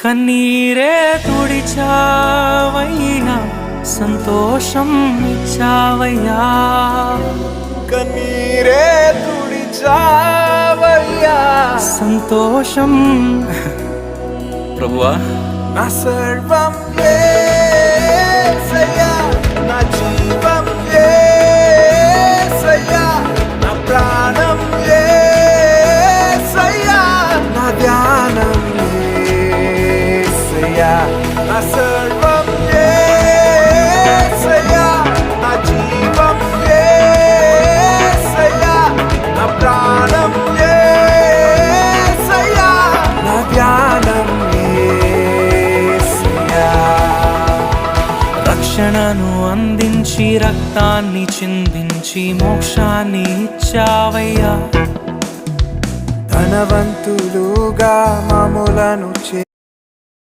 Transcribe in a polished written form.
కన్నీరే తుడిచావయ్యా, సంతోషం ఇచ్చావయ్యా. కన్నీరే తుడిచావయ్యా, సంతోషం. ప్రభువా, నా సర్వం యేసయ్యా, నా జీవం యేసయ్యా, నా ప్రాణం యేసయ్యా, నా ధ్యానం యేసయ్యా, నా సర్వం యేసయ్యా, నా జీవం యేసయ్యా, నా ప్రాణం యేసయ్యా, నా ధ్యానం యేసయ్యా. రక్షణను అందించి రక్తాన్ని చిందించి మోక్షాన్ని ఇచ్చావయ్యా. ధనవంతులుగా మమ్ములను